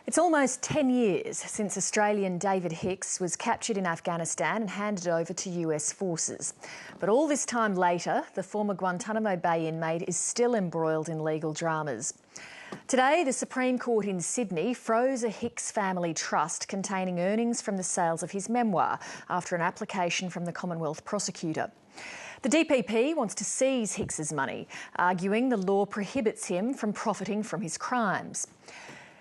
It's almost 10 years since Australian David Hicks was captured in Afghanistan and handed over to US forces. But all this time later, the former Guantanamo Bay inmate is still embroiled in legal dramas. Today, the Supreme Court in Sydney froze a Hicks family trust containing earnings from the sales of his memoir after an application from the Commonwealth prosecutor. The DPP wants to seize Hicks's money, arguing the law prohibits him from profiting from his crimes.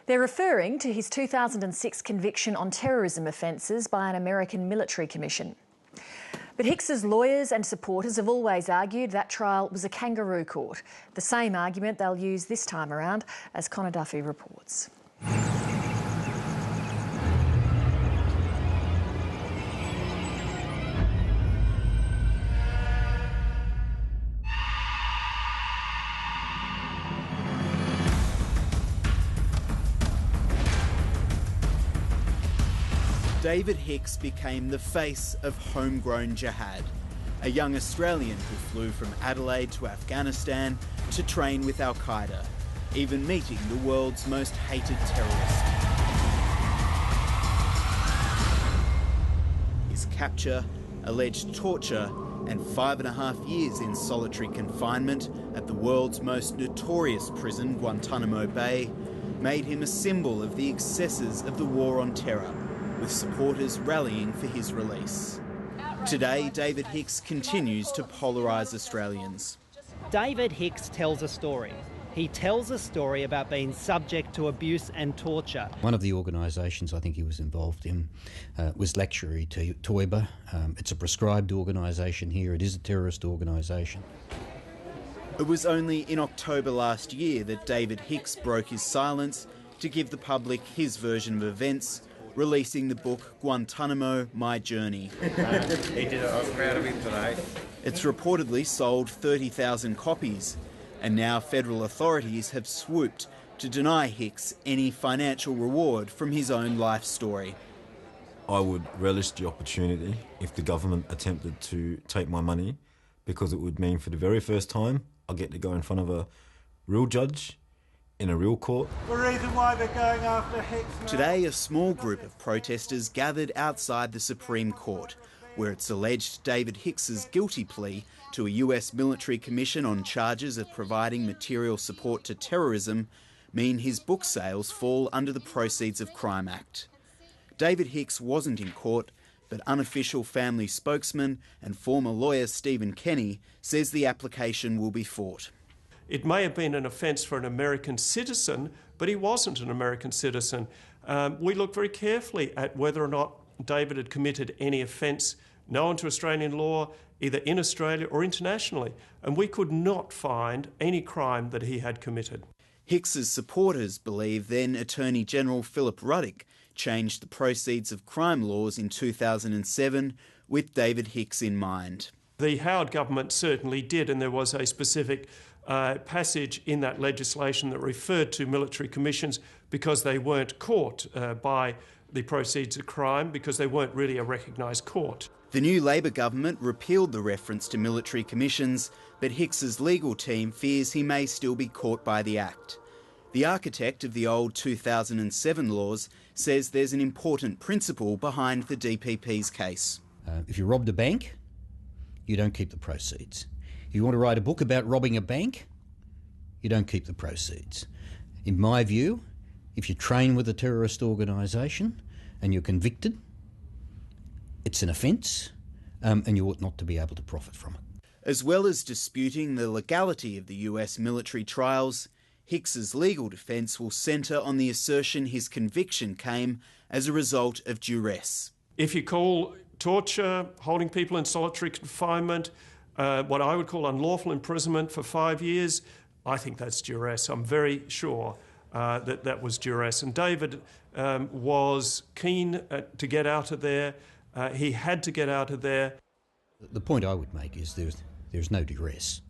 They're referring to his 2006 conviction on terrorism offences by an American military commission. But Hicks's lawyers and supporters have always argued that trial was a kangaroo court, the same argument they'll use this time around, as Connor Duffy reports. David Hicks became the face of homegrown jihad, a young Australian who flew from Adelaide to Afghanistan to train with Al-Qaeda, even meeting the world's most hated terrorist. His capture, alleged torture, and 5.5 years in solitary confinement at the world's most notorious prison, Guantanamo Bay, made him a symbol of the excesses of the war on terror, with supporters rallying for his release. Today, David Hicks continues to polarise Australians. David Hicks tells a story. He tells a story about being subject to abuse and torture. One of the organisations I think he was involved in was Lakshmi Toiba. It's a proscribed organisation here. It is a terrorist organisation. It was only in October last year that David Hicks broke his silence to give the public his version of events, releasing the book Guantanamo, My Journey. He did it. I was proud of him today. It's reportedly sold 30,000 copies, and now federal authorities have swooped to deny Hicks any financial reward from his own life story. I would relish the opportunity if the government attempted to take my money, because it would mean for the very first time I get to go in front of a real judge in a real court. The reason why they're going after Hicks now. Today, a small group of protesters gathered outside the Supreme Court, where it's alleged David Hicks's guilty plea to a US military commission on charges of providing material support to terrorism mean his book sales fall under the Proceeds of Crime Act. David Hicks wasn't in court, but unofficial family spokesman and former lawyer Stephen Kenny says the application will be fought. It may have been an offence for an American citizen, but he wasn't an American citizen. We looked very carefully at whether or not David had committed any offence known to Australian law, either in Australia or internationally, and we could not find any crime that he had committed. Hicks's supporters believe then Attorney General Philip Ruddock changed the proceeds of crime laws in 2007 with David Hicks in mind. The Howard government certainly did, and there was a specific passage in that legislation that referred to military commissions because they weren't caught by the proceeds of crime, because they weren't really a recognised court. The new Labor government repealed the reference to military commissions, but Hicks's legal team fears he may still be caught by the Act. The architect of the old 2007 laws says there's an important principle behind the DPP's case. If you robbed a bank, you don't keep the proceeds. If you want to write a book about robbing a bank, you don't keep the proceeds. In my view, if you train with a terrorist organisation and you're convicted, it's an offence, and you ought not to be able to profit from it. As well as disputing the legality of the US military trials, Hicks's legal defence will centre on the assertion his conviction came as a result of duress. If you call torture, holding people in solitary confinement, what I would call unlawful imprisonment for 5 years, I think that's duress. I'm very sure that was duress. And David was keen to get out of there. He had to get out of there. The point I would make is there's no duress.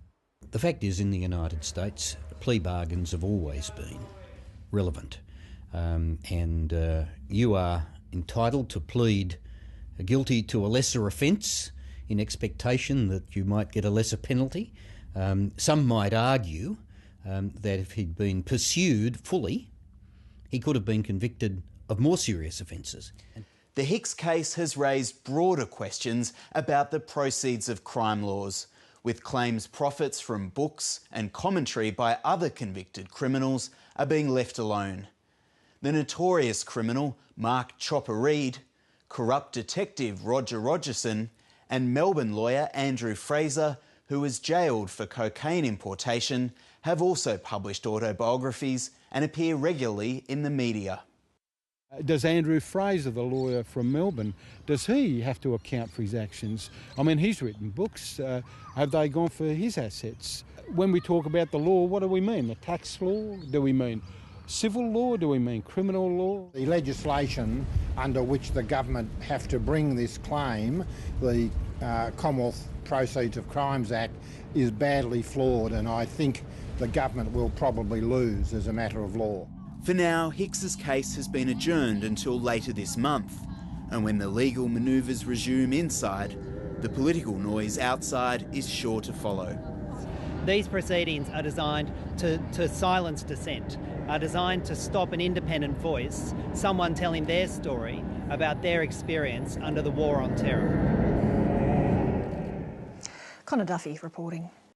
The fact is, in the United States, plea bargains have always been relevant. And you are entitled to plead guilty to a lesser offence in expectation that you might get a lesser penalty. Some might argue that if he'd been pursued fully He could have been convicted of more serious offences. The Hicks case has raised broader questions about the proceeds of crime laws, with claims profits from books and commentary by other convicted criminals are being left alone. The notorious criminal Mark Chopper Reed, corrupt detective Roger Rogerson, and Melbourne lawyer Andrew Fraser, who was jailed for cocaine importation, have also published autobiographies and appear regularly in the media. Does Andrew Fraser, the lawyer from Melbourne, does he have to account for his actions? I mean, he's written books. Have they gone for his assets? When we talk about the law, what do we mean? The tax law? Do we mean civil law? Do we mean criminal law? The legislation under which the government have to bring this claim, the Commonwealth Proceeds of Crimes Act, is badly flawed, and I think the government will probably lose as a matter of law. For now, Hicks's case has been adjourned until later this month, and when the legal manoeuvres resume inside, the political noise outside is sure to follow. These proceedings are designed to silence dissent, are designed to stop an independent voice, someone telling their story about their experience under the War on Terror. Connor Duffy reporting.